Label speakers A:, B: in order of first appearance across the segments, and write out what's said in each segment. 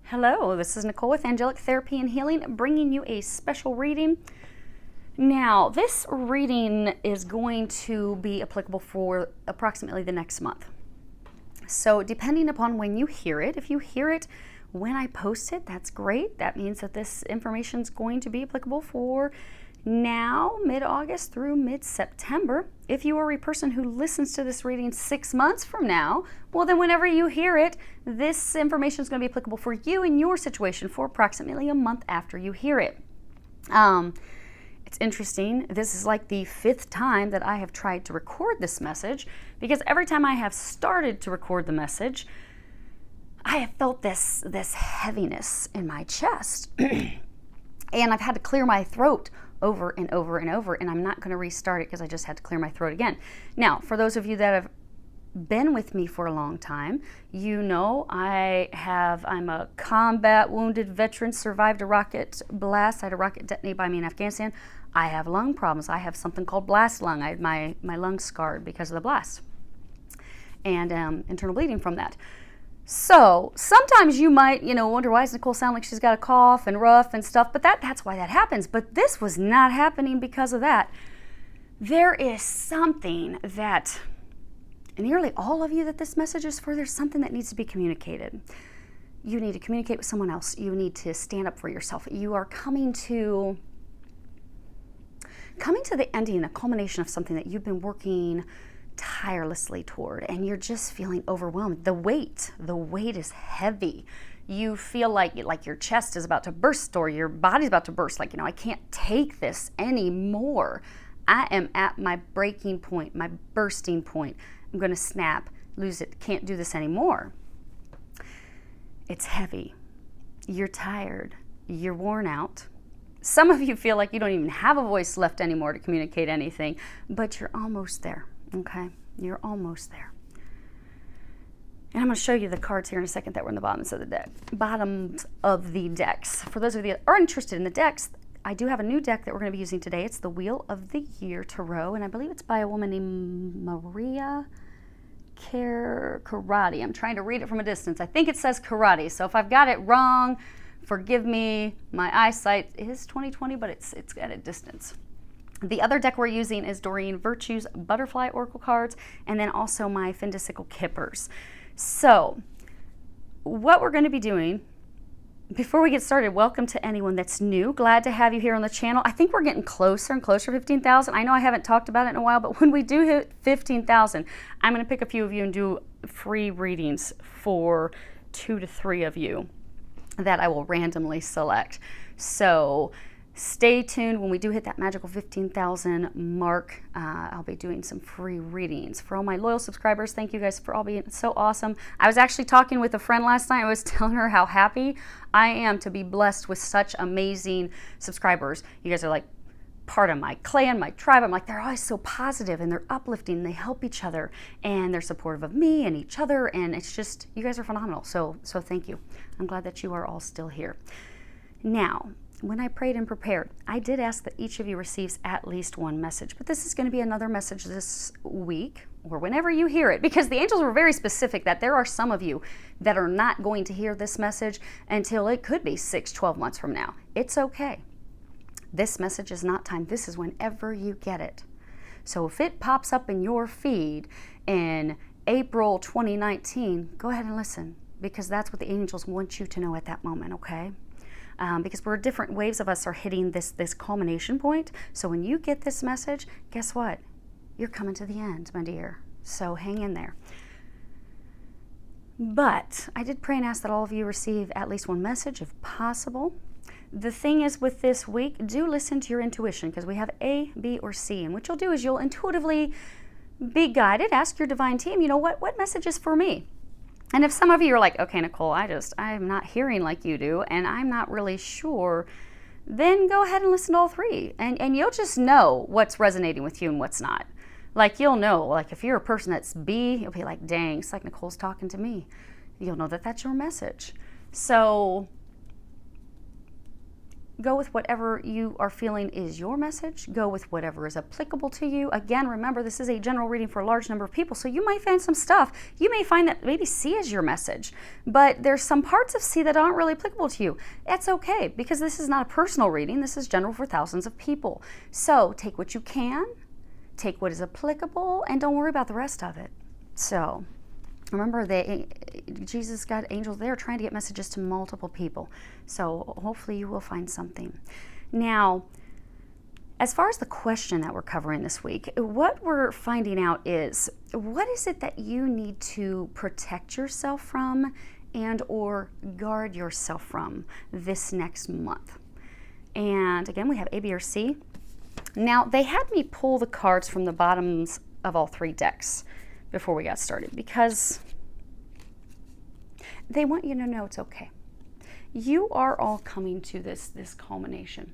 A: Hello, this is Nicole with Angelic Therapy and Healing, bringing you a special reading. Now, this reading is going to be applicable for approximately the next month. So, depending upon when you hear it, if you hear it when I post it, that's great. That means that this information is going to be applicable for now, mid-August through mid-September. If you are a person who listens to this reading 6 months from now, well, then whenever you hear it, this information is going to be applicable for you in your situation for approximately a month after you hear it. It's interesting. This is like the 5th time that I have tried to record this message, because every time I have started to record the message, I have felt this heaviness in my chest. And I've had to clear my throat over and over and over, and I'm not going to restart it because I just had to clear my throat again. Now, for those of you that have been with me for a long time, you know I'm a combat wounded veteran, survived a rocket blast. I had a rocket detonated by me in Afghanistan. I have lung problems. I have something called blast lung. I had my lungs scarred because of the blast and internal bleeding from that. So sometimes you might, wonder, why does Nicole sound like she's got a cough and rough and stuff? But that's why that happens. But this was not happening because of that. There is something that, nearly all of you that this message is for, there's something that needs to be communicated. You need to communicate with someone else. You need to stand up for yourself. You are coming to the ending, the culmination of something that you've been working tirelessly toward, and you're just feeling overwhelmed. The weight is heavy. You feel like your chest is about to burst, or your body's about to burst. I can't take this anymore. I am at my breaking point, my bursting point. I'm going to snap, lose it, can't do this anymore. It's heavy. You're tired. You're worn out. Some of you feel like you don't even have a voice left anymore to communicate anything, but you're almost there. Okay, you're almost there. And I'm going to show you the cards here in a second that were in the bottoms of the decks. For those of you that are interested in the decks, I do have a new deck that we're going to be using today. It's the Wheel of the Year Tarot, and I believe it's by a woman named Maria Karate. I'm trying to read it from a distance. I think it says Karate, so if I've got it wrong, forgive me. My eyesight is 20/20, but it's at a distance. The other deck we're using is Doreen Virtue's Butterfly Oracle cards, and then also my Findicicle Kippers. So, what we're going to be doing, before we get started, welcome to anyone that's new. Glad to have you here on the channel. I think we're getting closer and closer to 15,000. I know I haven't talked about it in a while, but when we do hit 15,000, I'm going to pick a few of you and do free readings for 2 to 3 of you that I will randomly select. So, stay tuned. When we do hit that magical 15,000 mark, I'll be doing some free readings. For all my loyal subscribers, thank you guys for all being so awesome. I was actually talking with a friend last night. I was telling her how happy I am to be blessed with such amazing subscribers. You guys are like part of my clan, my tribe. I'm like, they're always so positive and they're uplifting. They help each other and they're supportive of me and each other. And it's just, you guys are phenomenal. So thank you. I'm glad that you are all still here. Now, when I prayed and prepared, I did ask that each of you receives at least one message, but this is going to be another message this week or whenever you hear it, because the angels were very specific that there are some of you that are not going to hear this message until it could be 6-12 months from now. It's okay. This message is not timed. This is whenever you get it. So if it pops up in your feed in April 2019, go ahead and listen, because that's what the angels want you to know at that moment, okay? Because we're different waves of us are hitting this culmination point. So when you get this message, guess what? You're coming to the end, my dear. So hang in there. But I did pray and ask that all of you receive at least one message if possible. The thing is with this week, do listen to your intuition, because we have A, B, or C. And what you'll do is you'll intuitively be guided. Ask your divine team, what message is for me? And if some of you are like, okay, Nicole, I'm not hearing like you do, and I'm not really sure, then go ahead and listen to all 3. And you'll just know what's resonating with you and what's not. Like, you'll know, like, if you're a person that's B, you'll be like, dang, it's like Nicole's talking to me. You'll know that that's your message. So Go with whatever you are feeling is your message. Go with whatever is applicable to you. Again, remember, this is a general reading for a large number of people, so you might find some stuff. You may find that maybe C is your message, but there's some parts of C that aren't really applicable to you. That's okay, because this is not a personal reading. This is general for thousands of people. So take what you can, take what is applicable, and don't worry about the rest of it. So remember, Jesus got angels there trying to get messages to multiple people. So hopefully you will find something. Now, as far as the question that we're covering this week, what we're finding out is, what is it that you need to protect yourself from and or guard yourself from this next month? And again, we have A, B, or C. Now, they had me pull the cards from the bottoms of all three decks before we got started, because they want you to know it's okay. You are all coming to this culmination.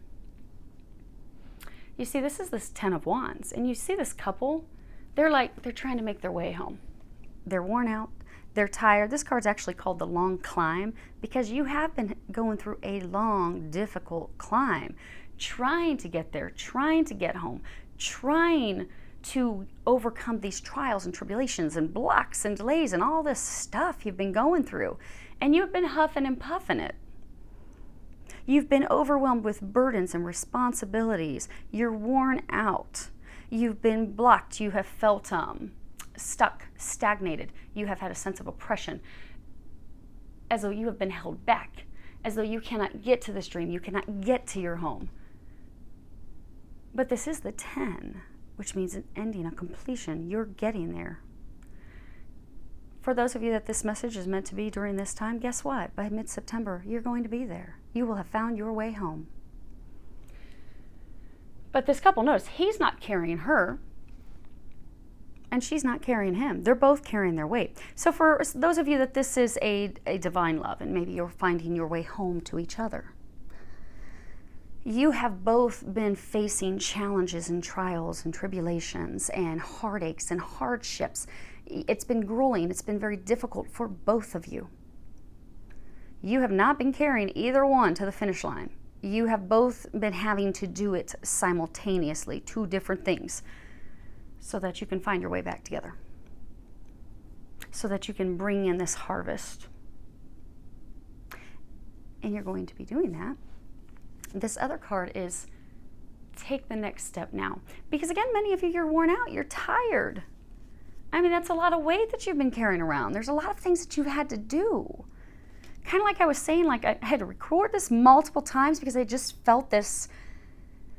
A: You see, this is this 10 of Wands, and you see this couple, they're trying to make their way home. They're worn out, they're tired. This card's actually called the long climb, because you have been going through a long, difficult climb, trying to get there, trying to get home, trying to overcome these trials and tribulations and blocks and delays and all this stuff you've been going through. And you've been huffing and puffing it. You've been overwhelmed with burdens and responsibilities. You're worn out. You've been blocked. You have felt stuck, stagnated. You have had a sense of oppression, as though you have been held back, as though you cannot get to this dream. You cannot get to your home. But this is the 10. Which means an ending, a completion. You're getting there. For those of you that this message is meant to be during this time, guess what? By mid-September, you're going to be there. You will have found your way home. But this couple, notice, he's not carrying her, and she's not carrying him. They're both carrying their weight. So for those of you that this is a divine love, and maybe you're finding your way home to each other, you have both been facing challenges and trials and tribulations and heartaches and hardships. It's been grueling. It's been very difficult for both of you. You have not been carrying either one to the finish line. You have both been having to do it simultaneously, two different things, so that you can find your way back together, so that you can bring in this harvest. And you're going to be doing that. This other card is take the next step now. Because again, many of you, you're worn out, you're tired. I mean, that's a lot of weight that you've been carrying around. There's a lot of things that you've had to do. Kind of like I was saying, like I had to record this multiple times because I just felt this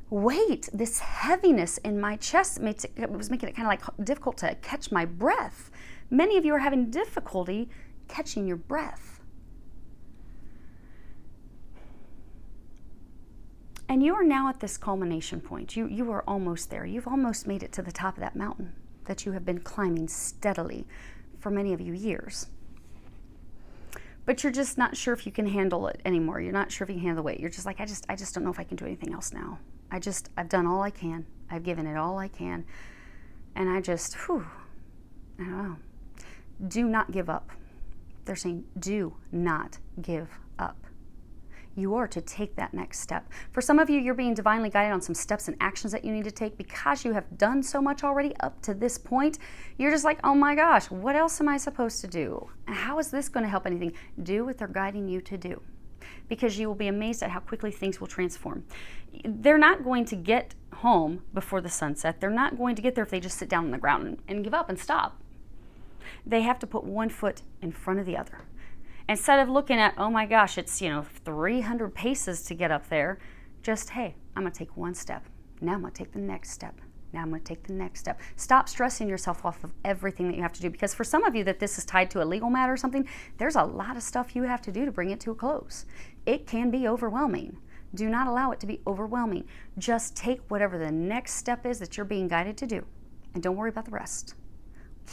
A: weight, this heaviness in my chest. It was making it kind of like difficult to catch my breath. Many of you are having difficulty catching your breath. And you are now at this culmination point. You are almost there. You've almost made it to the top of that mountain that you have been climbing steadily for many of you years. But you're just not sure if you can handle it anymore. You're not sure if you can handle the weight. You're just like, I just don't know if I can do anything else now. I've done all I can. I've given it all I can. And I don't know. Do not give up. They're saying, do not give up. You are to take that next step. For some of you, you're being divinely guided on some steps and actions that you need to take because you have done so much already up to this point. You're just like, oh my gosh, what else am I supposed to do? How is this going to help anything? Do what they're guiding you to do, because you will be amazed at how quickly things will transform. They're not going to get home before the sunset. They're not going to get there if they just sit down on the ground and give up and stop. They have to put one foot in front of the other. Instead of looking at, oh my gosh, it's 300 paces to get up there, just, hey, I'm going to take one step. Now I'm going to take the next step. Now I'm going to take the next step. Stop stressing yourself off of everything that you have to do, because for some of you that this is tied to a legal matter or something, there's a lot of stuff you have to do to bring it to a close. It can be overwhelming. Do not allow it to be overwhelming. Just take whatever the next step is that you're being guided to do, and don't worry about the rest.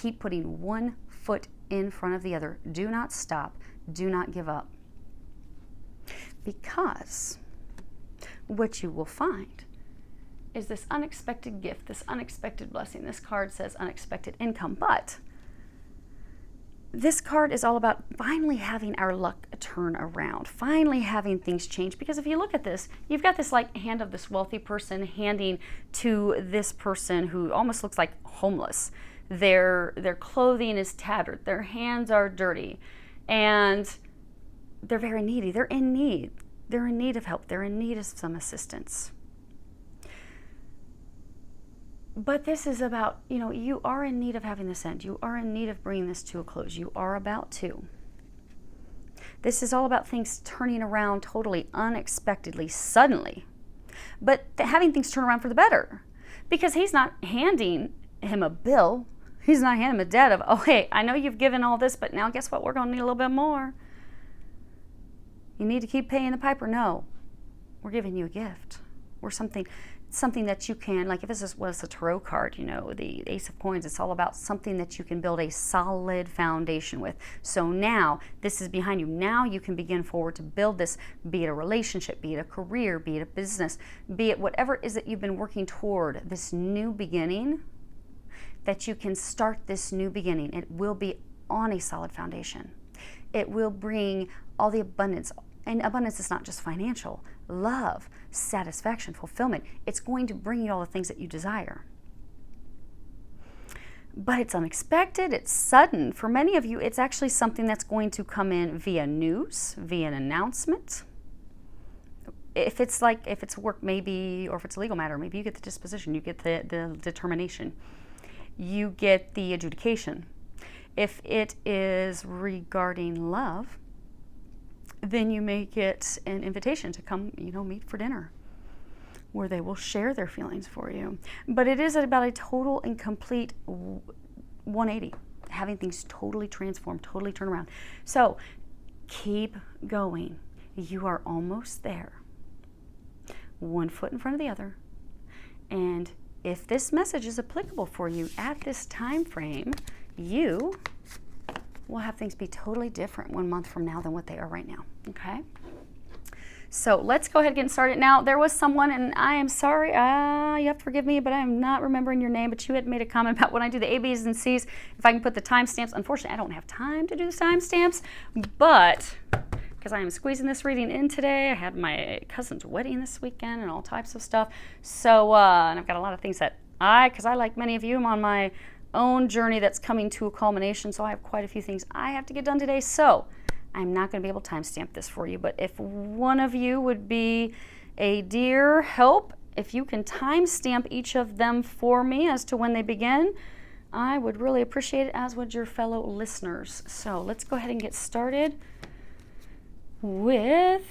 A: Keep putting one foot in front of the other. Do not stop. Do not give up. Because what you will find is this unexpected gift, this unexpected blessing. This card says unexpected income, but this card is all about finally having our luck turn around, finally having things change. Because if you look at this, you've got this like hand of this wealthy person handing to this person who almost looks like homeless. Their clothing is tattered, their hands are dirty, and they're very needy. They're in need. They're in need of help. They're in need of some assistance. But this is about, you are in need of having this end. You are in need of bringing this to a close. You are about to. This is all about things turning around totally unexpectedly, suddenly. But having things turn around for the better. Because he's not handing him a bill. He's not handing him a debt of, oh, hey, I know you've given all this, but now guess what? We're going to need a little bit more. You need to keep paying the piper. No, we're giving you a gift. Or something that you can, like if this was a tarot card, the Ace of Coins, it's all about something that you can build a solid foundation with. So now this is behind you. Now you can begin forward to build this, be it a relationship, be it a career, be it a business, be it whatever it is that you've been working toward, this new beginning, that you can start this new beginning. It will be on a solid foundation. It will bring all the abundance. And abundance is not just financial. Love, satisfaction, fulfillment. It's going to bring you all the things that you desire. But it's unexpected, it's sudden. For many of you, it's actually something that's going to come in via news, via an announcement. If it's work, maybe, or if it's a legal matter, maybe you get the disposition, you get the determination, you get the adjudication. If it is regarding love, then you may get an invitation to come, meet for dinner, where they will share their feelings for you. But it is about a total and complete 180, having things totally transform, totally turn around. So keep going. You are almost there. One foot in front of the other. And if this message is applicable for you at this time frame, you will have things be totally different 1 month from now than what they are right now. Okay? So let's go ahead and get started. Now, there was someone, and I am sorry, you have to forgive me, but I am not remembering your name, but you had made a comment about when I do the A, B's, and C's, if I can put the timestamps. Unfortunately, I don't have time to do the timestamps, but because I am squeezing this reading in today, I had my cousin's wedding this weekend and all types of stuff. So, and I've got a lot of things that because I, like many of you, am on my own journey that's coming to a culmination, so I have quite a few things I have to get done today. So I'm not going to be able to timestamp this for you, but if one of you would be a dear help, if you can timestamp each of them for me as to when they begin, I would really appreciate it, as would your fellow listeners. So let's go ahead and get started with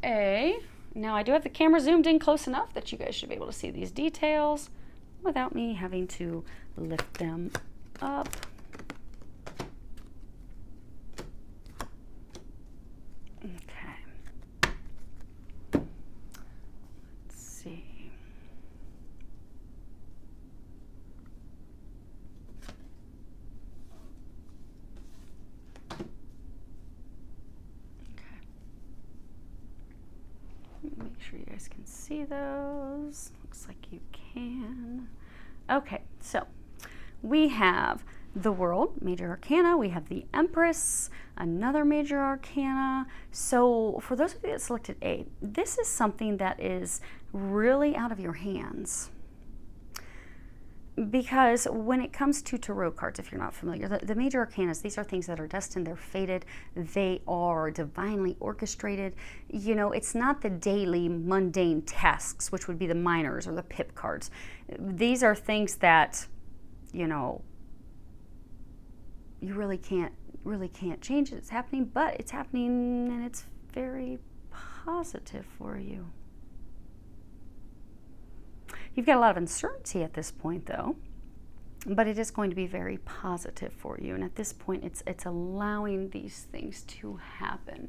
A: now I do have the camera zoomed in close enough that you guys should be able to see these details without me having to lift them up. Okay. Let's see. Okay. Make sure you guys can see those. Looks like you can. Okay, so we have the World, Major Arcana. We have the Empress, another Major Arcana. So for those of you that selected A, this is something that is really out of your hands. Because when it comes to tarot cards, if you're not familiar, the Major Arcanas, these are things that are destined, they're fated, they are divinely orchestrated. It's not the daily mundane tasks, which would be the minors or the pip cards. These are things that, you really can't change it. It's happening, but it's happening and it's very positive for you. You've got a lot of uncertainty at this point, though, but it is going to be very positive for you. And at this point, it's allowing these things to happen.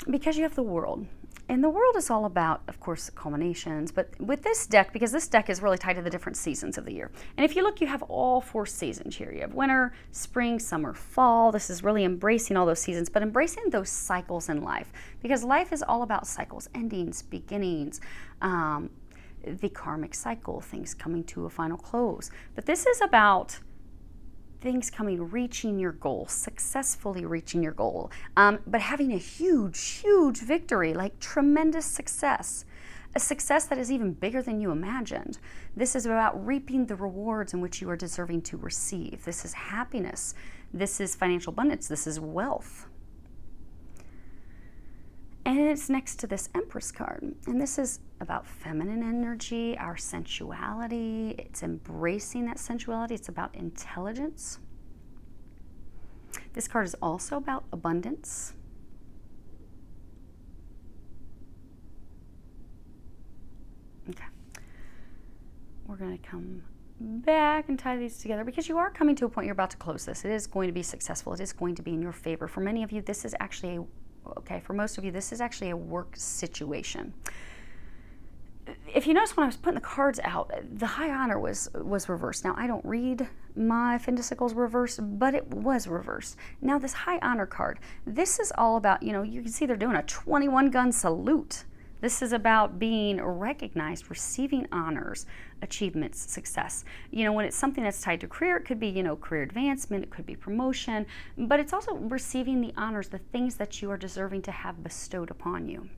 A: Because you have the World. And the World is all about, of course, culminations. But with this deck, because this deck is really tied to the different seasons of the year. And if you look, you have all 4 seasons here. You have winter, spring, summer, fall. This is really embracing all those seasons, but embracing those cycles in life. Because life is all about cycles, endings, beginnings, the karmic cycle, things coming to a final close. But this is about things coming, reaching your goal, successfully reaching your goal, but having a huge, huge victory, like tremendous success, a success that is even bigger than you imagined. This is about reaping the rewards in which you are deserving to receive. This is happiness. This is financial abundance. This is wealth. And it's next to this Empress card. And this is about feminine energy, our sensuality. It's embracing that sensuality. It's about intelligence. This card is also about abundance. Okay. We're going to come back and tie these together because you are coming to a point you're about to close this. It is going to be successful. It is going to be in your favor. For many of you, this is actually for most of you, this is actually a work situation. If you notice when I was putting the cards out, the High Honor was reversed. Now, I don't read my Fendicicles reversed, but it was reversed. Now, this High Honor card, this is all about, you can see they're doing a 21-gun salute. This is about being recognized, receiving honors, achievements, success. When it's something that's tied to career, it could be, career advancement, it could be promotion, but it's also receiving the honors, the things that you are deserving to have bestowed upon you.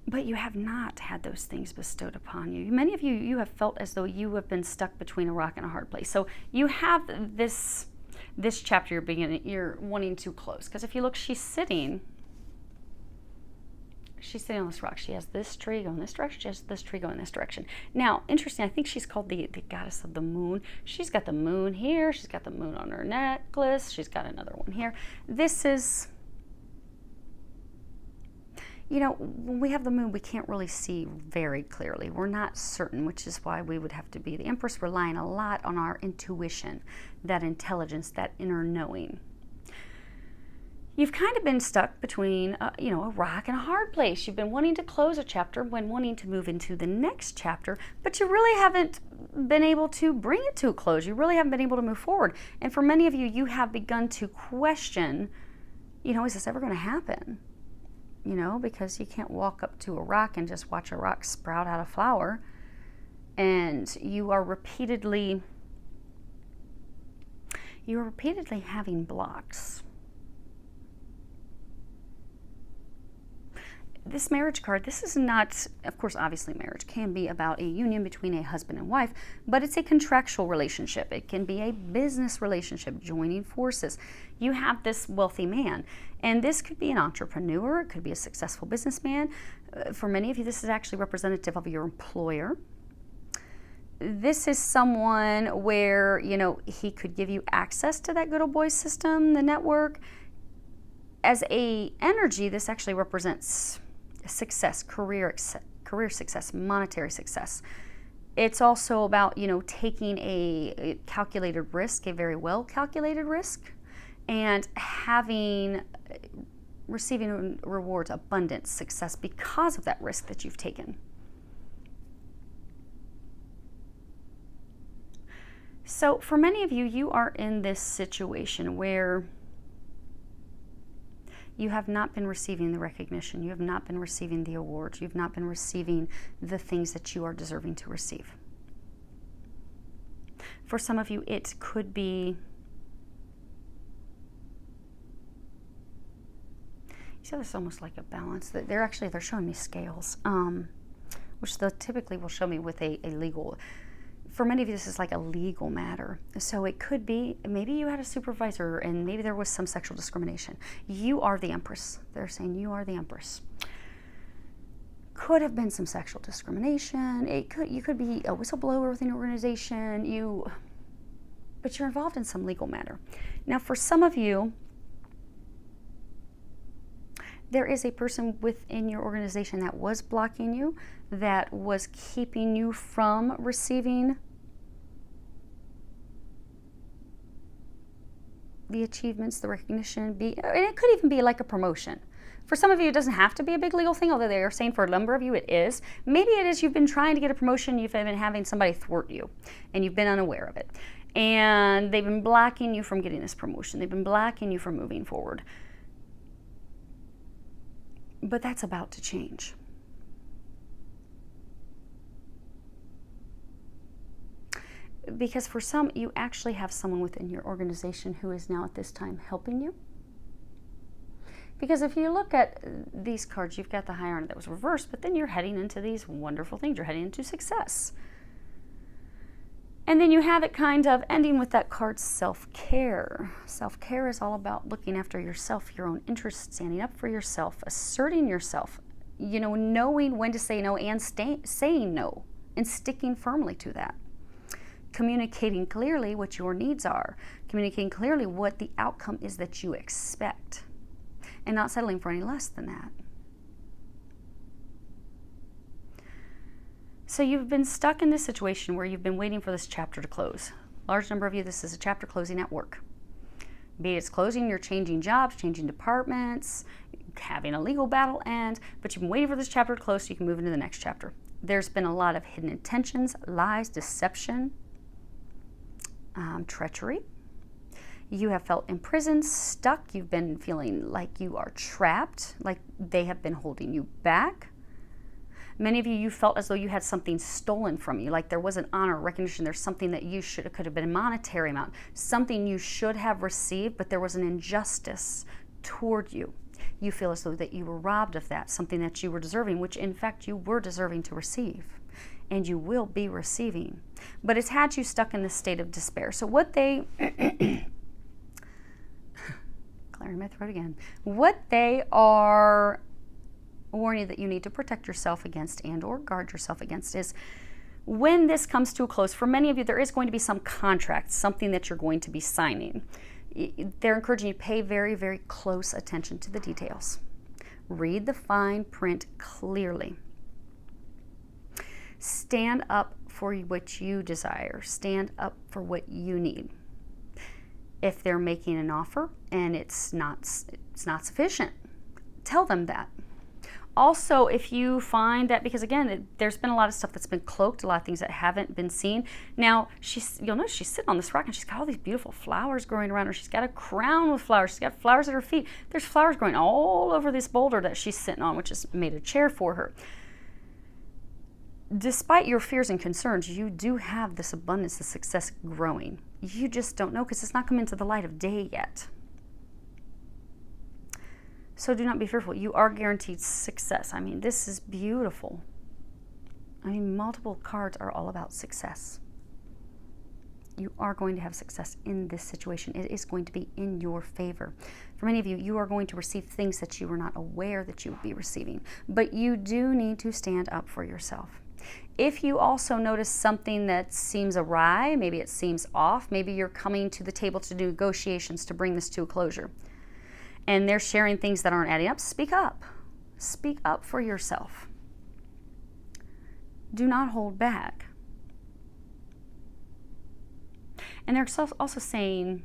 A: But you have not had those things bestowed upon you. Many of you have felt as though you have been stuck between a rock and a hard place. So you have this chapter you're wanting to close. Because if you look, she's sitting on this rock. She has this tree going this direction. She has this tree going this direction. Now, interesting, I think she's called the goddess of the moon. She's got the moon here. She's got the moon on her necklace. She's got another one here. This is, when we have the moon, we can't really see very clearly. We're not certain, which is why we would have to be the Empress, relying a lot on our intuition, that intelligence, that inner knowing. You've kind of been stuck between, a rock and a hard place. You've been wanting to close a chapter, when wanting to move into the next chapter, but you really haven't been able to bring it to a close. You really haven't been able to move forward. And for many of you, you have begun to question, is this ever going to happen? Because you can't walk up to a rock and just watch a rock sprout out a flower. And you are repeatedly having blocks. This marriage card, this is not, of course, obviously marriage can be about a union between a husband and wife, but it's a contractual relationship. It can be a business relationship, joining forces. You have this wealthy man, and this could be an entrepreneur. It could be a successful businessman. For many of you, this is actually representative of your employer. This is someone where, he could give you access to that good old boy system, the network. As a energy, this actually represents success, career success, monetary success. It's also about, taking a calculated risk, a very well calculated risk, and receiving rewards, abundance, success because of that risk that you've taken. So for many of you, you are in this situation where you have not been receiving the recognition. You have not been receiving the awards. You've not been receiving the things that you are deserving to receive. For some of you, it could be, there's almost like a balance. They're showing me scales, which they typically will show me with a legal. For many of you, this is like a legal matter. So it could be, maybe you had a supervisor and maybe there was some sexual discrimination. You are the Empress. They're saying you are the Empress. Could have been some sexual discrimination. You could be a whistleblower within your organization. But you're involved in some legal matter. Now, for some of you, there is a person within your organization that was blocking you, that was keeping you from receiving the achievements, the recognition, and it could even be like a promotion. For some of you, it doesn't have to be a big legal thing, although they are saying for a number of you it is. Maybe it is you've been trying to get a promotion, you've been having somebody thwart you, and you've been unaware of it. And they've been blocking you from getting this promotion. They've been blocking you from moving forward. But that's about to change. Because for some, you actually have someone within your organization who is now at this time helping you. Because if you look at these cards, you've got the High Iron that was reversed, but then you're heading into these wonderful things. You're heading into success. And then you have it kind of ending with that card, self-care. Self-care is all about looking after yourself, your own interests, standing up for yourself, asserting yourself, knowing when to say no and saying no and sticking firmly to that. Communicating clearly what your needs are, communicating clearly what the outcome is that you expect, and not settling for any less than that. So you've been stuck in this situation where you've been waiting for this chapter to close. Large number of you, this is a chapter closing at work. Be it it's closing, you're changing jobs, changing departments, having a legal battle end, but you've been waiting for this chapter to close so you can move into the next chapter. There's been a lot of hidden intentions, lies, deception, treachery. You have felt imprisoned, stuck. You've been feeling like you are trapped, like they have been holding you back. Many of you, you felt as though you had something stolen from you, like there wasn't honor, recognition. There's something that you should, it could have been a monetary amount, something you should have received, but there was an injustice toward you. You feel as though that you were robbed of that, something that you were deserving, which in fact you were deserving to receive, and you will be receiving. But it's had you stuck in this state of despair. So what they, clearing my throat again, what they are warning you that you need to protect yourself against and or guard yourself against is when this comes to a close, for many of you, there is going to be some contract, something that you're going to be signing. They're encouraging you to pay very, very close attention to the details. Read the fine print clearly. Stand up for what you desire. Stand up for what you need. If they're making an offer and it's not sufficient, tell them that. Also, if you find that, because again, there's been a lot of stuff that's been cloaked, a lot of things that haven't been seen. Now, you'll notice she's sitting on this rock and she's got all these beautiful flowers growing around her. She's got a crown with flowers. She's got flowers at her feet. There's flowers growing all over this boulder that she's sitting on, which has made a chair for her. Despite your fears and concerns, you do have this abundance of success growing. You just don't know because it's not come into the light of day yet. So do not be fearful. You are guaranteed success. I mean, this is beautiful. I mean, multiple cards are all about success. You are going to have success in this situation. It is going to be in your favor. For many of you, you are going to receive things that you were not aware that you would be receiving. But you do need to stand up for yourself. If you also notice something that seems awry, maybe it seems off, maybe you're coming to the table to do negotiations to bring this to a closure, and they're sharing things that aren't adding up, speak up. Speak up for yourself. Do not hold back. And they're also saying,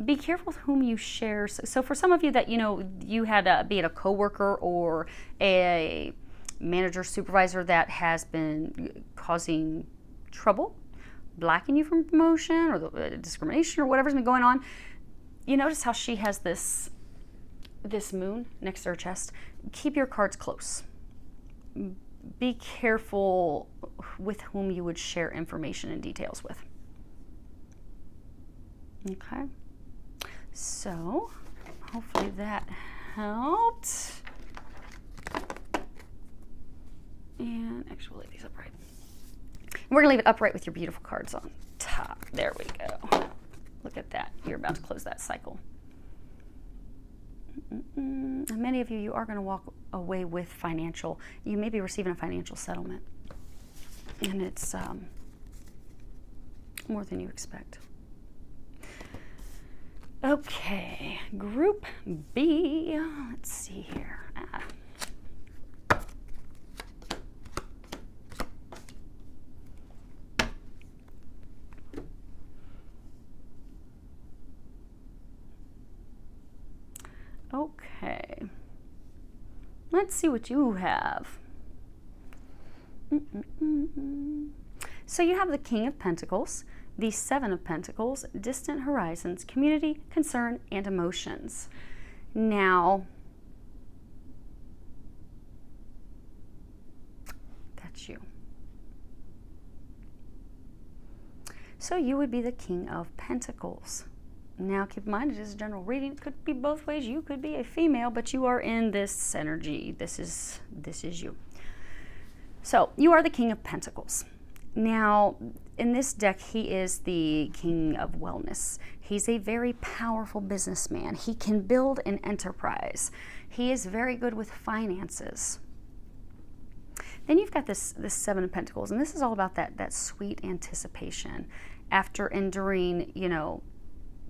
A: be careful with whom you share. So for some of you that, you had be it a coworker or a manager, supervisor that has been causing trouble, blocking you from promotion or the discrimination or whatever's been going on, you notice how she has this moon next to her chest. Keep your cards close. Be careful with whom you would share information and details with. Okay. So, hopefully that helped. And actually, we'll leave these upright. We're going to leave it upright with your beautiful cards on top. There we go. Look at that. You're about to close that cycle. And many of you, you are going to walk away with you may be receiving a financial settlement. And it's more than you expect. Okay, Group B. Let's see here. Okay, let's see what you have. So you have the King of Pentacles, the Seven of Pentacles, distant horizons, community, concern, and emotions. Now, that's you. So you would be the King of Pentacles. Now keep in mind, it is a general reading. It could be both ways. You could be a female, but you are in this energy. This is you. So you are the King of Pentacles. Now, in this deck, he is the King of Wellness. He's a very powerful businessman. He can build an enterprise. He is very good with finances. Then you've got this Seven of Pentacles, and this is all about that sweet anticipation after enduring,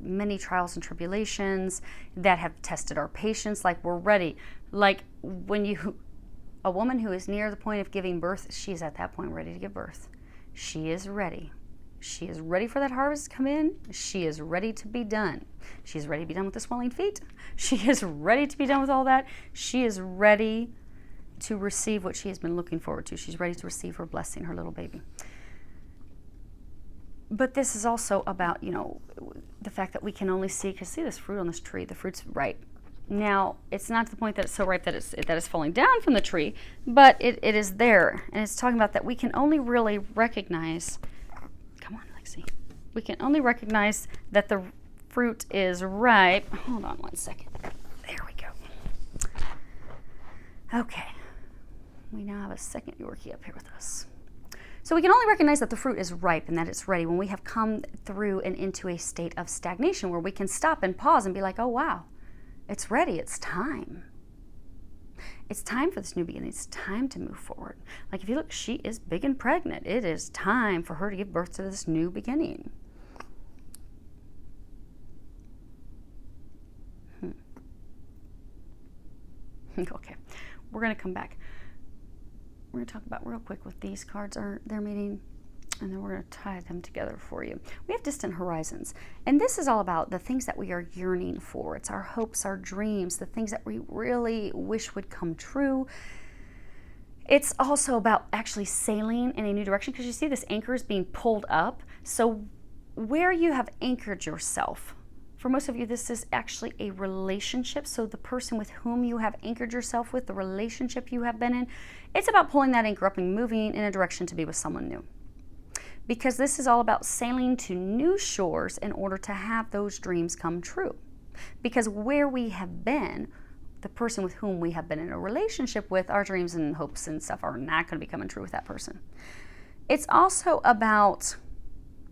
A: many trials and tribulations that have tested our patience. Like, we're ready. Like, a woman who is near the point of giving birth, she's at that point ready to give birth. She is ready. She is ready for that harvest to come in. She is ready to be done. She's ready to be done with the swelling feet. She is ready to be done with all that. She is ready to receive what she has been looking forward to. She's ready to receive her blessing, her little baby. But this is also about, the fact that we can only see, because see this fruit on this tree, the fruit's ripe. Now, it's not to the point that it's so ripe that it's falling down from the tree, but it is there. And it's talking about that we can only really recognize, come on, Lexi. We can only recognize that the fruit is ripe. Hold on one second. There we go. Okay. We now have a second Yorkie up here with us. So we can only recognize that the fruit is ripe and that it's ready when we have come through and into a state of stagnation where we can stop and pause and be like, oh, wow, it's ready. It's time. It's time for this new beginning. It's time to move forward. Like, if you look, she is big and pregnant. It is time for her to give birth to this new beginning. Okay, we're going to come back. We're going to talk about real quick what these cards are, their meaning, and then we're going to tie them together for you. We have distant horizons, and this is all about the things that we are yearning for. It's our hopes, our dreams, the things that we really wish would come true. It's also about actually sailing in a new direction, because you see this anchor is being pulled up. So where you have anchored yourself, for most of you, this is actually a relationship. So the person with whom you have anchored yourself with, the relationship you have been in, it's about pulling that anchor up and moving in a direction to be with someone new. Because this is all about sailing to new shores in order to have those dreams come true. Because where we have been, the person with whom we have been in a relationship with, our dreams and hopes and stuff are not going to be coming true with that person. It's also about,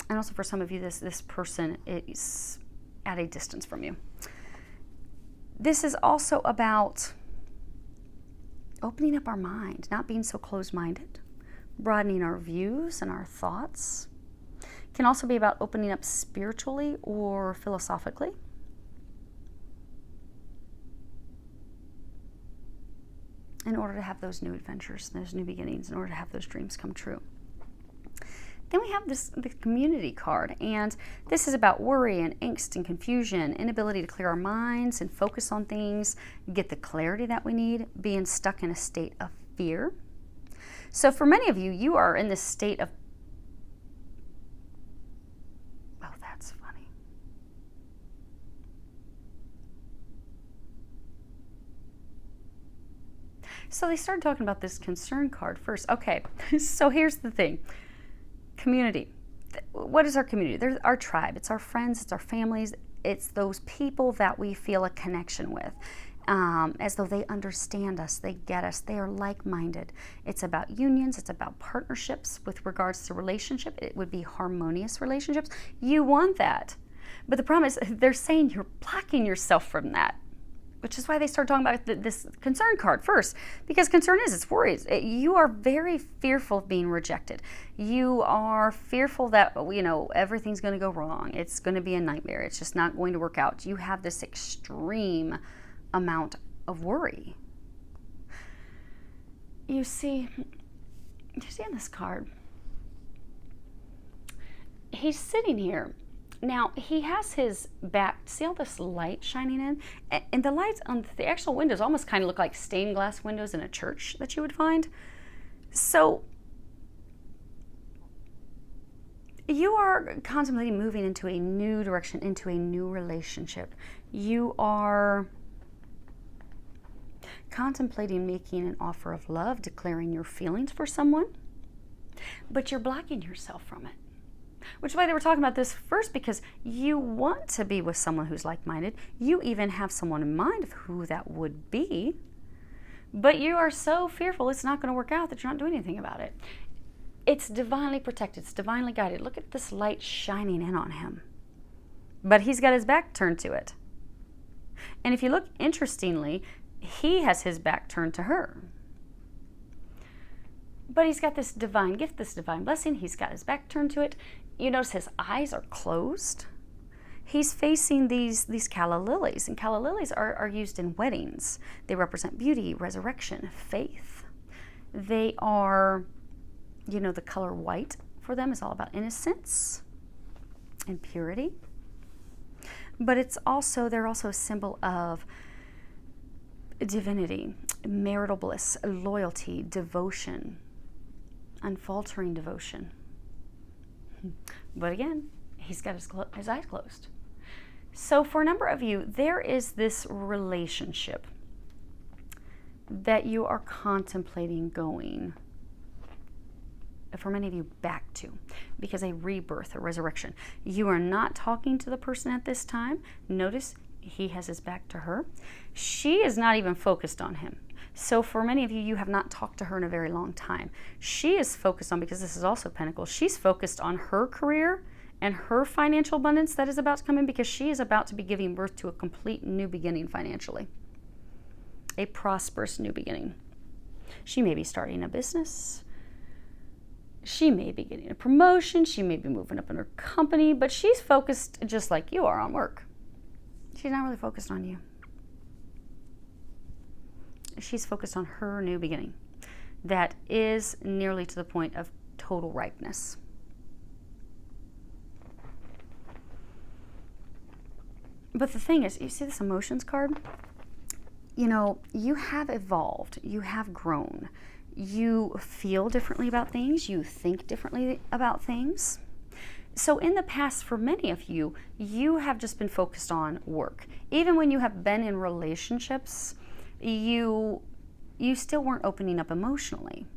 A: and also for some of you, this person is at a distance from you. This is also about opening up our mind, not being so closed-minded, broadening our views and our thoughts. It can also be about opening up spiritually or philosophically. In order to have those new adventures, those new beginnings, in order to have those dreams come true. Then we have the community card, and this is about worry and angst and confusion, inability to clear our minds and focus on things, get the clarity that we need, being stuck in a state of fear. So for many of you, you are in this state of, oh, that's funny. So they started talking about this concern card first. Okay, so here's the thing. Community. What is our community? There's our tribe. It's our friends. It's our families. It's those people that we feel a connection with, as though they understand us, they get us, they are like-minded. It's about unions. It's about partnerships with regards to relationship. It would be harmonious relationships. You want that. But the problem is they're saying you're blocking yourself from that, which is why they start talking about this concern card first, because concern it's worries. You are very fearful of being rejected. You are fearful that, everything's going to go wrong. It's going to be a nightmare. It's just not going to work out. You have this extreme amount of worry. You see in this card, he's sitting here. Now, he has his back, see all this light shining in? And the lights on the actual windows almost kind of look like stained glass windows in a church that you would find. So, you are contemplating moving into a new direction, into a new relationship. You are contemplating making an offer of love, declaring your feelings for someone, but you're blocking yourself from it. Which is why they were talking about this first, because you want to be with someone who's like-minded. You even have someone in mind of who that would be. But you are so fearful it's not going to work out that you're not doing anything about it. It's divinely protected. It's divinely guided. Look at this light shining in on him. But he's got his back turned to it. And if you look, interestingly, he has his back turned to her. But he's got this divine gift, this divine blessing. He's got his back turned to it. You notice his eyes are closed. He's facing these calla lilies. And calla lilies are used in weddings. They represent beauty, resurrection, faith. They are, the color white for them is all about innocence and purity. But they're also a symbol of divinity, marital bliss, loyalty, devotion, unfaltering devotion. But again, he's got his eyes closed. So for a number of you, there is this relationship that you are contemplating going, for many of you, back to, because a rebirth, a resurrection. You are not talking to the person at this time. Notice he has his back to her. She is not even focused on him. So for many of you, you have not talked to her in a very long time. She is focused on, because this is also Pentacles, she's focused on her career and her financial abundance that is about to come in, because she is about to be giving birth to a complete new beginning financially. A prosperous new beginning. She may be starting a business. She may be getting a promotion. She may be moving up in her company, but she's focused just like you are on work. She's not really focused on you. She's focused on her new beginning that is nearly to the point of total ripeness. But the thing is, you see this emotions card? You have evolved. You have grown. You feel differently about things. You think differently about things. So in the past, for many of you, you have just been focused on work. Even when you have been in relationships, you still weren't opening up emotionally.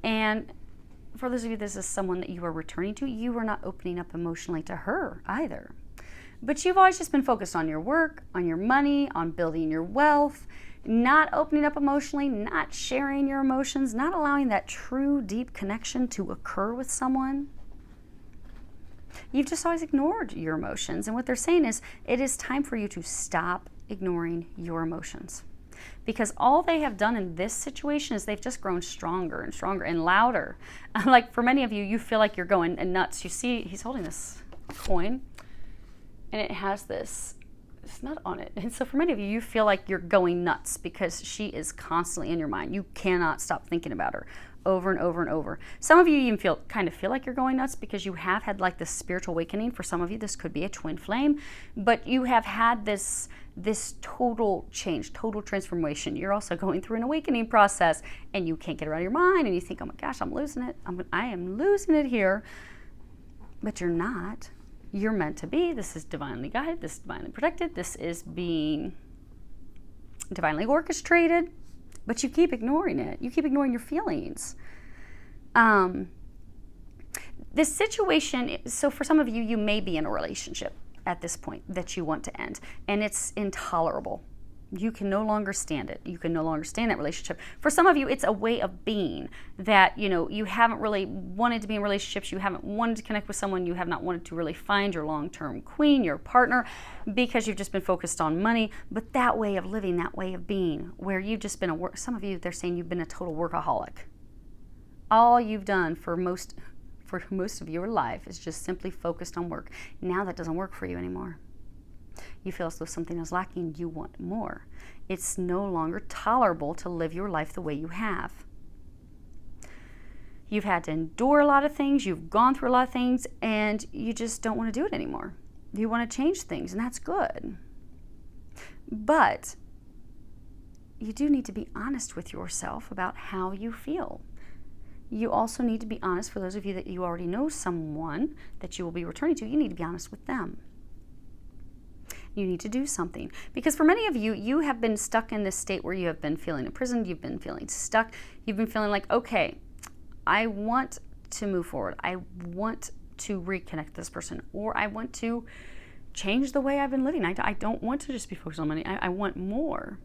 A: And for those of you, this is someone that you are returning to, you were not opening up emotionally to her either. But you've always just been focused on your work, on your money, on building your wealth, not opening up emotionally, not sharing your emotions, not allowing that true deep connection to occur with someone. You've just always ignored your emotions. And what they're saying is, it is time for you to stop ignoring your emotions. Because all they have done in this situation is they've just grown stronger and stronger and louder. Like for many of you, you feel like you're going nuts. You see, he's holding this coin and it has this nut on it. And so for many of you, you feel like you're going nuts because she is constantly in your mind. You cannot stop thinking about her over and over and over. Some of you even feel like you're going nuts because you have had like this spiritual awakening. For some of you, this could be a twin flame, but you have had this total change, total transformation. You're also going through an awakening process and you can't get it out of your mind and you think, oh my gosh, I'm losing it. I am losing it here. But you're not. You're meant to be. This is divinely guided. This is divinely protected. This is being divinely orchestrated. But you keep ignoring it. You keep ignoring your feelings. This situation, so for some of you, you may be in a relationship at this point that you want to end. And it's intolerable. You can no longer stand it. You can no longer stand that relationship. For some of you, it's a way of being that, you haven't really wanted to be in relationships. You haven't wanted to connect with someone. You have not wanted to really find your long-term queen, your partner, because you've just been focused on money. But that way of living, that way of being, where you've just been some of you, they're saying you've been a total workaholic. All you've done for most of your life is just simply focused on work. Now that doesn't work for you anymore. You feel as though something is lacking, you want more. It's no longer tolerable to live your life the way you have. You've had to endure a lot of things, you've gone through a lot of things, and you just don't want to do it anymore. You want to change things, and that's good. But you do need to be honest with yourself about how you feel. You also need to be honest, for those of you that you already know someone that you will be returning to, you need to be honest with them. You need to do something. Because for many of you, you have been stuck in this state where you have been feeling imprisoned, you've been feeling stuck, you've been feeling like, okay, I want to move forward. I want to reconnect with this person, or I want to change the way I've been living. I don't want to just be focused on money. I want more.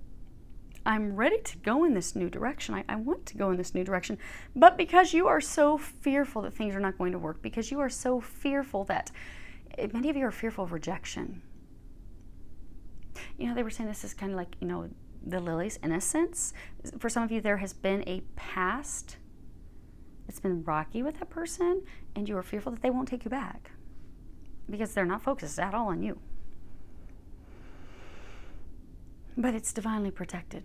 A: I'm ready to go in this new direction. I want to go in this new direction. But because you are so fearful that things are not going to work, because you are so fearful that, many of you are fearful of rejection. They were saying this is kind of like, the lily's innocence. For some of you, there has been a past. It's been rocky with that person, and you are fearful that they won't take you back because they're not focused at all on you. But it's divinely protected.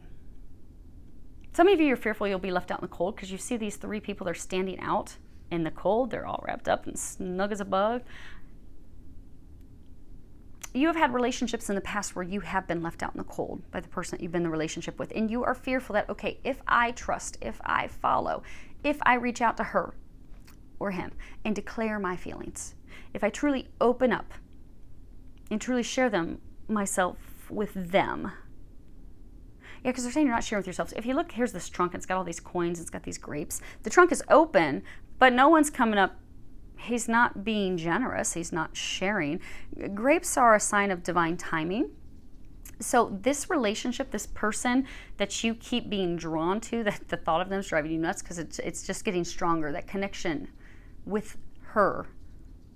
A: Some of you are fearful you'll be left out in the cold because you see these 3 people, they're standing out in the cold. They're all wrapped up and snug as a bug. You have had relationships in the past where you have been left out in the cold by the person that you've been in the relationship with. And you are fearful that, okay, if I trust, if I follow, if I reach out to her or him and declare my feelings, if I truly open up and truly share myself with them. Yeah, because they're saying you're not sharing with yourself. So if you look, here's this trunk, and it's got all these coins, it's got these grapes. The trunk is open, but no one's coming up. He's not being generous. He's not sharing. Grapes are a sign of divine timing. So this relationship, this person that you keep being drawn to, that the thought of them is driving you nuts because it's just getting stronger. That connection with her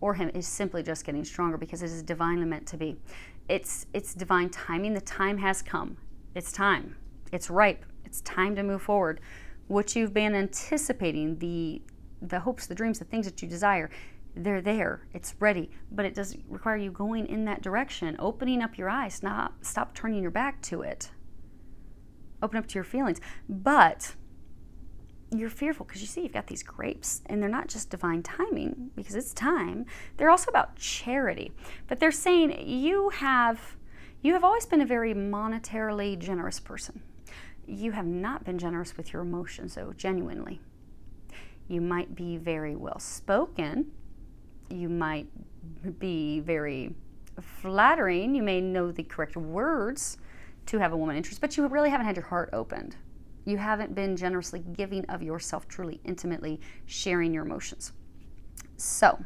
A: or him is simply just getting stronger because it is divinely meant to be. It's divine timing. The time has come. It's time. It's ripe. It's time to move forward. What you've been anticipating, the hopes, the dreams, the things that you desire, they're there. It's ready. But it does require you going in that direction, opening up your eyes, stop turning your back to it. Open up to your feelings. But you're fearful because you see you've got these grapes, and they're not just divine timing because it's time. They're also about charity. But they're saying you have always been a very monetarily generous person. You have not been generous with your emotions, though, genuinely. You might be very well spoken. You might be very flattering. You may know the correct words to have a woman interest, but you really haven't had your heart opened. You haven't been generously giving of yourself, truly, intimately sharing your emotions. So,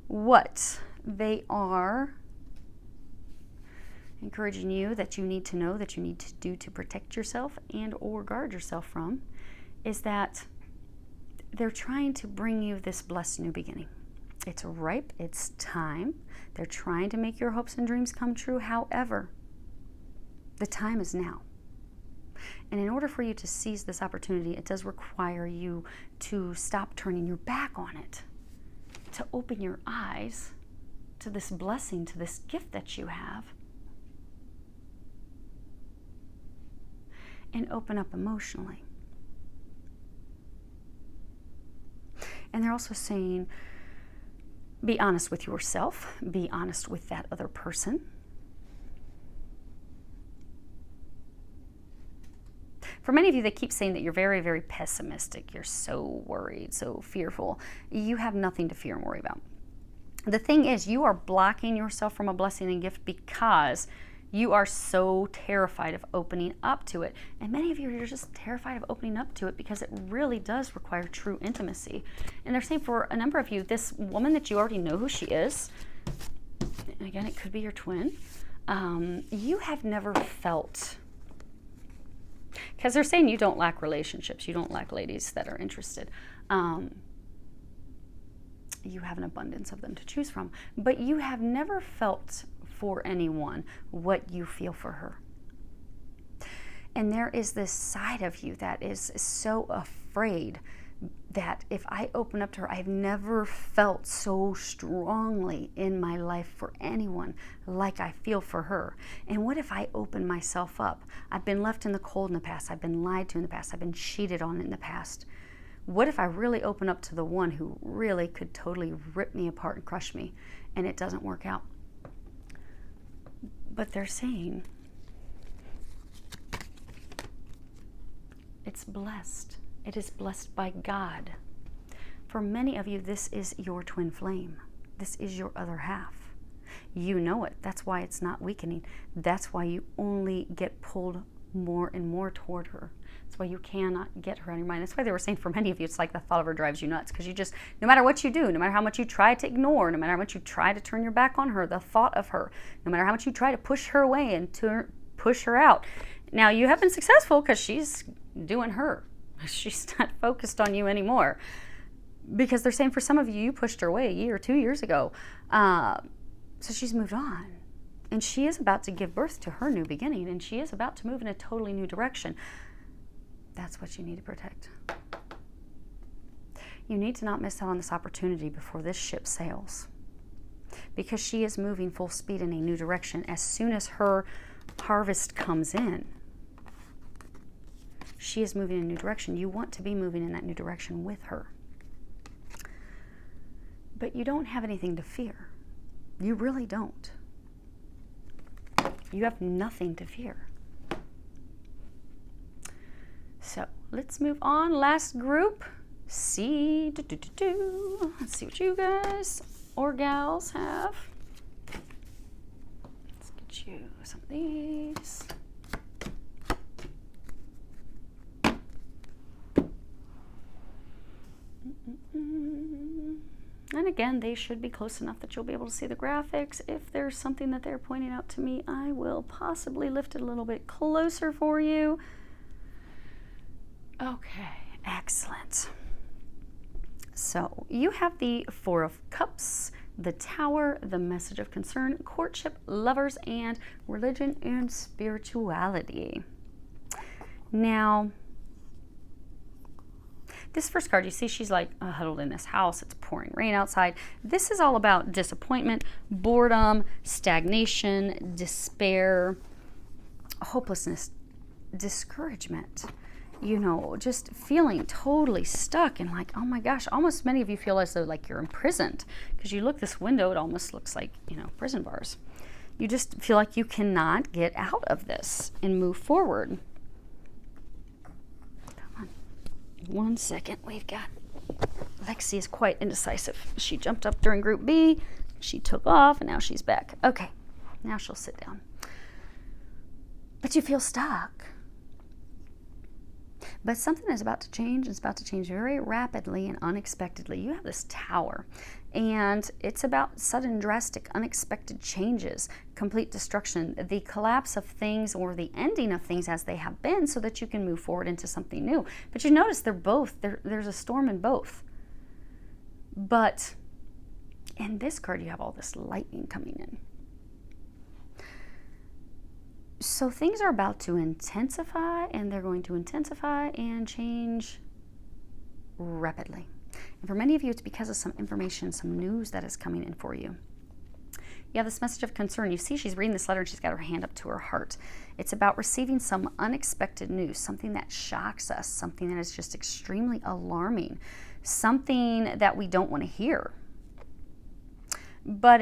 A: what they are encouraging you that you need to know, that you need to do to protect yourself and or guard yourself from, is that they're trying to bring you this blessed new beginning. It's ripe, it's time. They're trying to make your hopes and dreams come true. However, the time is now. And in order for you to seize this opportunity, it does require you to stop turning your back on it, to open your eyes to this blessing, to this gift that you have, and open up emotionally. And they're also saying, be honest with yourself, be honest with that other person. For many of you, they keep saying that you're very, very pessimistic. You're so worried, so fearful. You have nothing to fear and worry about. The thing is, you are blocking yourself from a blessing and gift because you are so terrified of opening up to it. And many of you are just terrified of opening up to it because it really does require true intimacy. And they're saying for a number of you, this woman that you already know who she is, and again, it could be your twin, you have never felt, because they're saying you don't lack relationships, you don't lack ladies that are interested. You have an abundance of them to choose from, but you have never felt for anyone what you feel for her. And there is this side of you that is so afraid that if I open up to her, I've never felt so strongly in my life for anyone like I feel for her. And what if I open myself up? I've been left in the cold in the past. I've been lied to in the past. I've been cheated on in the past. What if I really open up to the one who really could totally rip me apart and crush me, and it doesn't work out? But they're saying it's blessed. It is blessed by God. For many of you, this is your twin flame. This is your other half. You know it. That's why it's not weakening. That's why you only get pulled more and more toward her. That's why you cannot get her out of your mind. That's why they were saying for many of you, it's like the thought of her drives you nuts, because you just, no matter what you do, no matter how much you try to ignore, no matter how much you try to turn your back on her, the thought of her, no matter how much you try to push her away and to push her out. Now, you have been successful because she's doing her. She's not focused on you anymore. Because they're saying for some of you, you pushed her away a year or 2 years ago. So she's moved on. And she is about to give birth to her new beginning. And she is about to move in a totally new direction. That's what you need to protect. You need to not miss out on this opportunity before this ship sails. Because she is moving full speed in a new direction. As soon as her harvest comes in, she is moving in a new direction. You want to be moving in that new direction with her. But you don't have anything to fear. You really don't. You have nothing to fear. So let's move on. Last group. C. Let's see what you guys or gals have. Let's get you some of these. And again, they should be close enough that you'll be able to see the graphics. If there's something that they're pointing out to me, I will possibly lift it a little bit closer for you. Okay, excellent. So you have the Four of Cups, the Tower, the Message of Concern, Courtship, Lovers, and Religion and Spirituality. Now, this first card, you see she's like huddled in this house. It's pouring rain outside. This is all about disappointment, boredom, stagnation, despair, hopelessness, discouragement. You know, just feeling totally stuck and like, oh my gosh, almost many of you feel as though like you're imprisoned. Because you look this window, it almost looks like, you know, prison bars. You just feel like you cannot get out of this and move forward. 1 second, we've got Lexi is quite indecisive. She jumped up during group B, she took off, and now she's back. Okay, now she'll sit down. But you feel stuck. But something is about to change. It's about to change very rapidly and unexpectedly. You have this Tower, and it's about sudden, drastic, unexpected changes, complete destruction, the collapse of things or the ending of things as they have been so that you can move forward into something new. But you notice there's a storm in both. But in this card, you have all this lightning coming in. So things are about to intensify, and they're going to intensify and change rapidly. And for many of you, it's because of some information, some news that is coming in for you. You have this message of concern. You see she's reading this letter and she's got her hand up to her heart. It's about receiving some unexpected news, something that shocks us, something that is just extremely alarming, something that we don't want to hear. But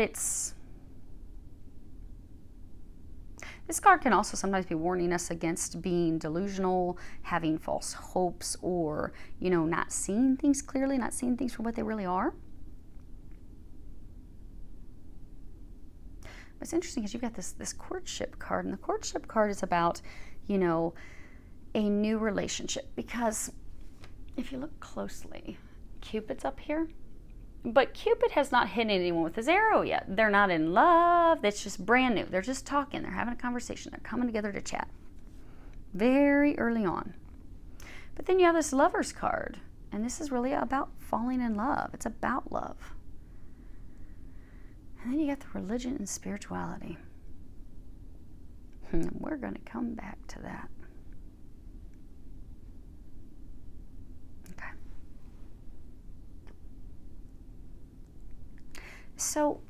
A: this card can also sometimes be warning us against being delusional, having false hopes, or, you know, not seeing things clearly, not seeing things for what they really are. What's interesting is you've got this courtship card, and the courtship card is about, you know, a new relationship. Because if you look closely, Cupid's up here. But Cupid has not hit anyone with his arrow yet. They're not in love. That's just brand new. They're just talking. They're having a conversation. They're coming together to chat. Very early on. But then you have this Lovers card. And this is really about falling in love. It's about love. And then you got the Religion and Spirituality. And we're going to come back to that. So,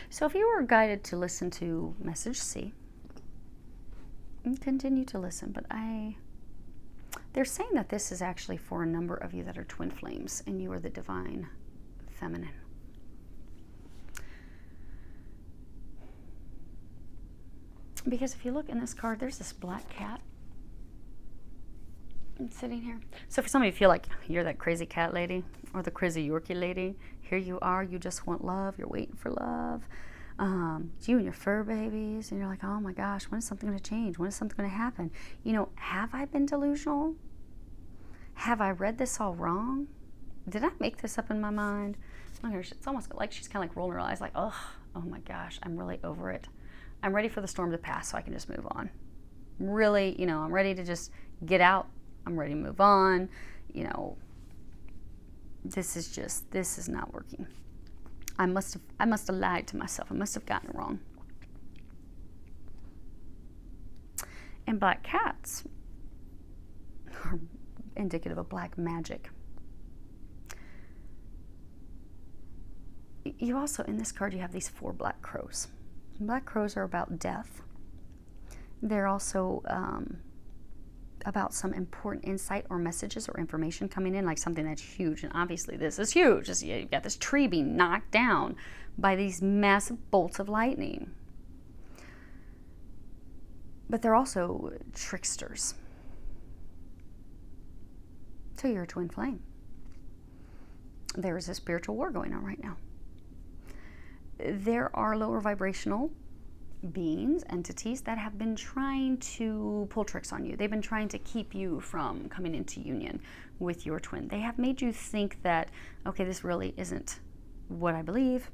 A: So if you were guided to listen to message C, continue to listen, but they're saying that this is actually for a number of you that are twin flames, and you are the divine feminine. Because if you look in this card, there's this black cat. I'm sitting here. So for some of you feel like you're that crazy cat lady or the crazy Yorkie lady. Here you are, you just want love, you're waiting for love. It's you and your fur babies, and you're like, oh my gosh, when is something going to change? When is something going to happen? You know, have I been delusional? Have I read this all wrong? Did I make this up in my mind? It's almost like she's kind of like rolling her eyes like, oh my gosh, I'm really over it. I'm ready for the storm to pass so I can just move on. Really, you know, I'm ready to just get out. I'm ready to move on. You know, this is not working. I must have lied to myself. I must have gotten it wrong. And black cats are indicative of black magic. You also, in this card, you have these 4 black crows. Black crows are about death. They're also about some important insight or messages or information coming in, like something that's huge. And obviously this is huge. You've got this tree being knocked down by these massive bolts of lightning. But they're also tricksters. So you're a twin flame. There is a spiritual war going on right now. There are lower vibrational beings, entities that have been trying to pull tricks on you. They've been trying to keep you from coming into union with your twin. They have made you think that, okay, this really isn't what I believe.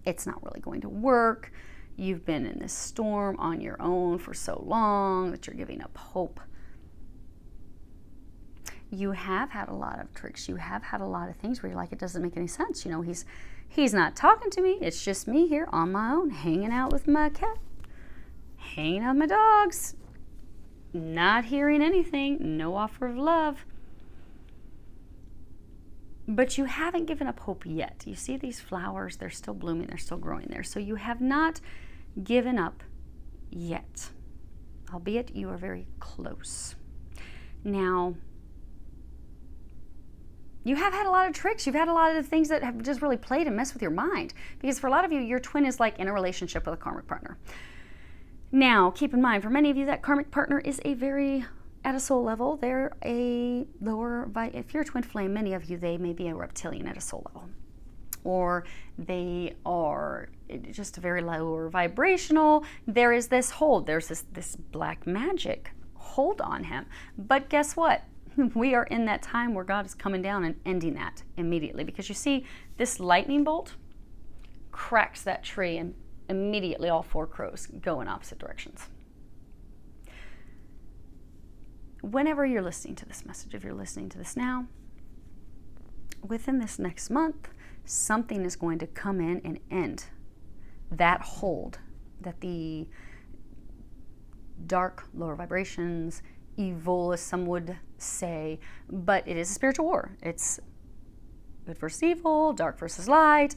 A: It's not really going to work. You've been in this storm on your own for so long that you're giving up hope. You have had a lot of tricks. You have had a lot of things where you're like, it doesn't make any sense. You know, he's not talking to me. It's just me here on my own, hanging out with my cat, hanging out with my dogs, not hearing anything, no offer of love. But you haven't given up hope yet. You see these flowers, they're still blooming, they're still growing there. So you have not given up yet, albeit you are very close. Now, you have had a lot of tricks. You've had a lot of things that have just really played and messed with your mind. Because for a lot of you, your twin is like in a relationship with a karmic partner. Now, keep in mind, for many of you, that karmic partner is at a soul level, they're a lower, if you're a twin flame, many of you, they may be a reptilian at a soul level. Or they are just a very lower vibrational. There is this hold. There's this black magic hold on him. But guess what? We are in that time where God is coming down and ending that immediately. Because you see, this lightning bolt cracks that tree and immediately all 4 crows go in opposite directions. Whenever you're listening to this message, if you're listening to this now, within this next month, something is going to come in and end that hold that the dark, lower vibrations, evil, as some would say, but it is a spiritual war. It's good versus evil, dark versus light.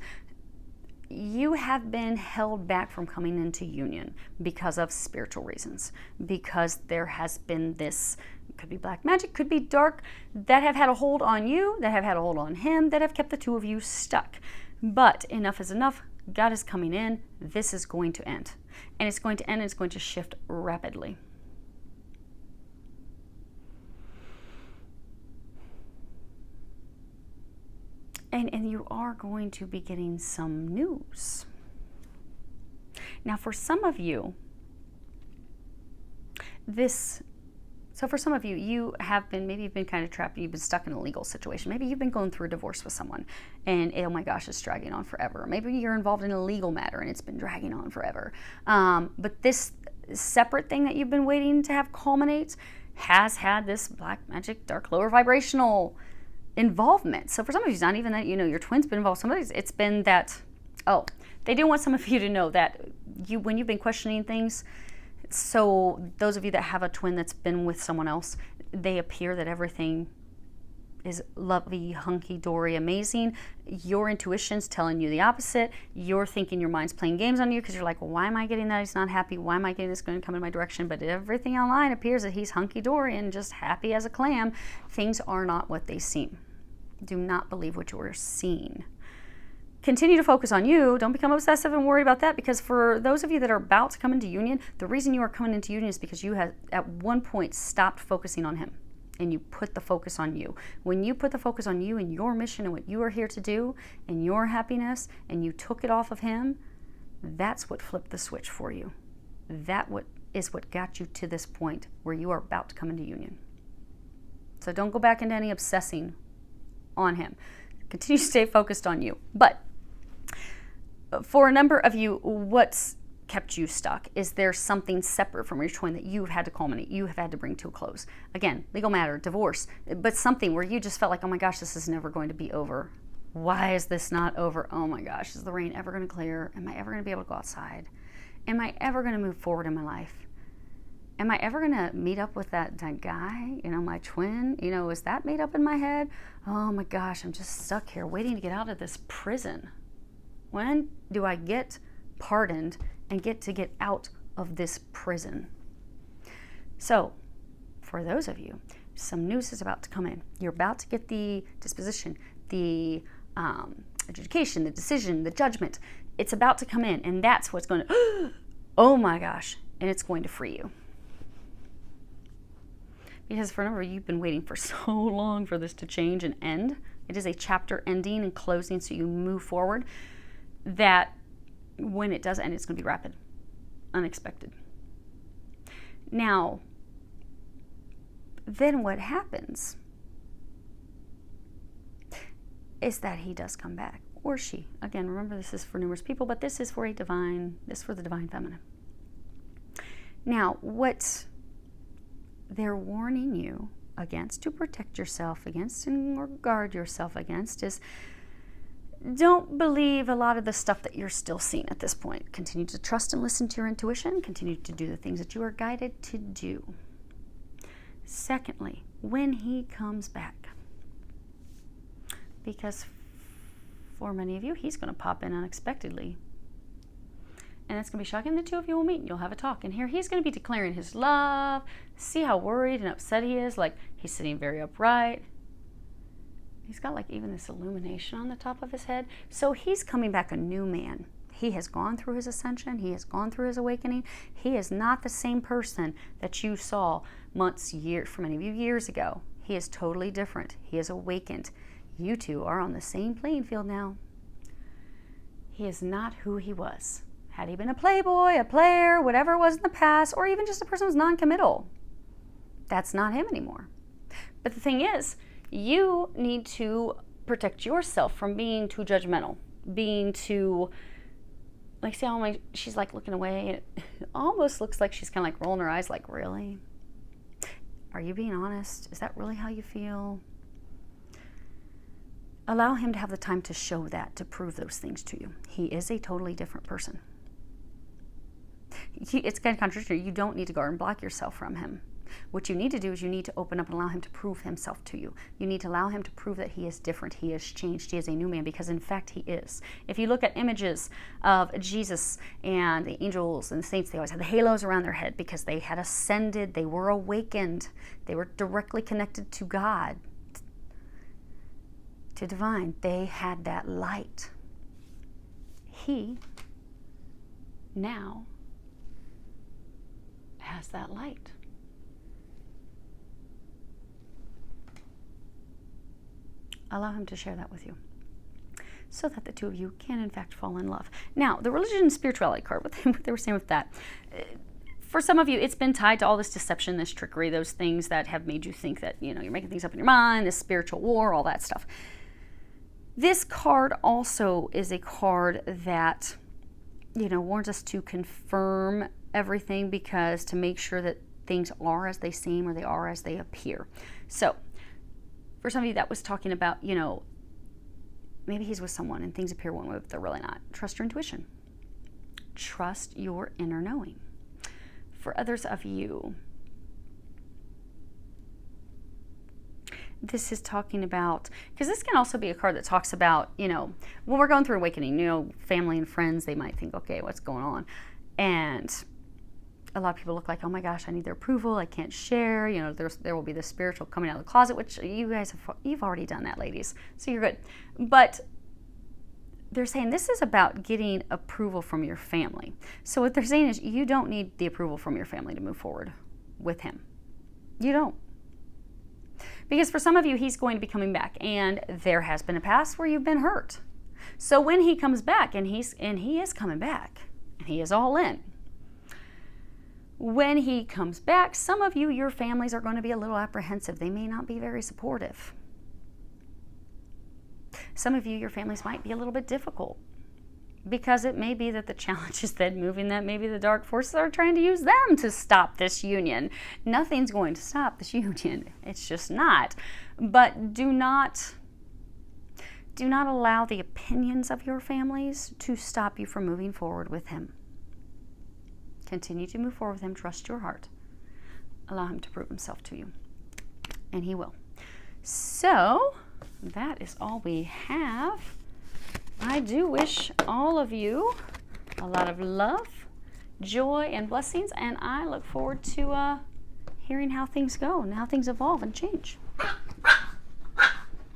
A: You have been held back from coming into union because of spiritual reasons, because there has been this, could be black magic, could be dark, that have had a hold on you, that have had a hold on him, that have kept the 2 of you stuck. But enough is enough. God is coming in. This is going to end. And it's going to end, and it's going to shift rapidly. And you are going to be getting some news. Now, for some of you, you have been, maybe you've been kind of trapped, you've been stuck in a legal situation. Maybe you've been going through a divorce with someone and, oh my gosh, it's dragging on forever. Maybe you're involved in a legal matter and it's been dragging on forever. But this separate thing that you've been waiting to have culminate has had this black magic, dark, lower vibrational involvement. So for some of you, it's not even that, your twin's been involved. Some of these, it's been that, they do want some of you to know that when you've been questioning things, so those of you that have a twin that's been with someone else, they appear that everything is lovely, hunky-dory, amazing. Your intuition's telling you the opposite. You're thinking your mind's playing games on you because you're like, well, why am I getting that he's not happy? Why am I getting this going to come in my direction? But everything online appears that he's hunky-dory and just happy as a clam. Things are not what they seem. Do not believe what you're seeing. Continue to focus on you. Don't become obsessive and worried about that, because for those of you that are about to come into union, the reason you are coming into union is because you have at one point stopped focusing on him. and you put the focus on you. When you put the focus on you and your mission and what you are here to do and your happiness, and you took it off of him, that's what flipped the switch for you. That is what got you to this point where you are about to come into union. So don't go back into any obsessing on him. Continue to stay focused on you. But for a number of you, what's kept you stuck? Is there something separate from your twin that you've had to culminate, you have had to bring to a close? Again, legal matter, divorce, but something where you just felt like, oh my gosh, this is never going to be over. Why is this not over? Oh my gosh, is the rain ever going to clear? Am I ever going to be able to go outside? Am I ever going to move forward in my life? Am I ever going to meet up with that guy, my twin? Is that made up in my head? Oh my gosh, I'm just stuck here waiting to get out of this prison. When do I get pardoned and get out of this prison? So, for those of you, some news is about to come in. You're about to get the disposition, the adjudication, the decision, the judgment. It's about to come in, and that's what's going to, oh my gosh, and it's going to free you. Because for a number of you, you've been waiting for so long for this to change and end. It is a chapter ending and closing, so you move forward. That when it does end, it's going to be rapid, unexpected. Now, then what happens is that he does come back, or she. Again, remember, this is for numerous people, but this is for the divine feminine. Now, what they're warning you against, to protect yourself against and guard yourself against, is don't believe a lot of the stuff that you're still seeing at this point. Continue to trust and listen to your intuition. Continue to do the things that you are guided to do. Secondly, when he comes back, because for many of you, he's going to pop in unexpectedly. And it's going to be shocking. The two of you will meet and you'll have a talk. And here he's going to be declaring his love. See how worried and upset he is? Like, he's sitting very upright. He's got like even this illumination on the top of his head. So he's coming back a new man. He has gone through his ascension. He has gone through his awakening. He is not the same person that you saw months, years, for many of you, years ago. He is totally different. He is awakened. You two are on the same playing field now. He is not who he was. Had he been a playboy, a player, whatever it was in the past, or even just a person who was non-committal, that's not him anymore. But the thing is, you need to protect yourself from being too judgmental, being too, like, see how she's like looking away. It almost looks like she's kind of like rolling her eyes, like, really? Are you being honest? Is that really how you feel? Allow him to have the time to show that, to prove those things to you. He is a totally different person. It's kind of contradictory. You don't need to guard and block yourself from him. What you need to do is you need to open up and allow him to prove himself to you. You need to allow him to prove that he is different, he has changed, he is a new man, because in fact he is. If you look at images of Jesus and the angels and the saints, they always had the halos around their head because they had ascended, they were awakened, they were directly connected to God, to divine. They had that light. He now has that light. Allow him to share that with you so that the two of you can in fact fall in love. Now, the religion and spirituality card, what they were saying with that, for some of you, it's been tied to all this deception, this trickery, those things that have made you think that, you're making things up in your mind, this spiritual war, all that stuff. This card also is a card that, warns us to confirm everything, because to make sure that things are as they seem or they are as they appear. So, for some of you, that was talking about, maybe he's with someone and things appear one way, but they're really not. Trust your intuition. Trust your inner knowing. For others of you, this is talking about, because this can also be a card that talks about, when we're going through awakening, family and friends, they might think, okay, what's going on? And a lot of people look like, oh my gosh, I need their approval, I can't share, there will be the spiritual coming out of the closet, which you've already done that, ladies, so you're good. But they're saying this is about getting approval from your family. So what they're saying is you don't need the approval from your family to move forward with him. You don't. Because for some of you, he's going to be coming back, and there has been a past where you've been hurt. So when he comes back, and he is coming back, and he is all in. When he comes back, some of you, your families are going to be a little apprehensive. They may not be very supportive. Some of you, your families might be a little bit difficult, because it may be that the challenge is that moving, that maybe the dark forces are trying to use them to stop this union. Nothing's going to stop this union. It's just not. But do not allow the opinions of your families to stop you from moving forward with him. Continue to move forward with him. Trust your heart. Allow him to prove himself to you. And he will. So, that is all we have. I do wish all of you a lot of love, joy, and blessings, and I look forward to hearing how things go and how things evolve and change.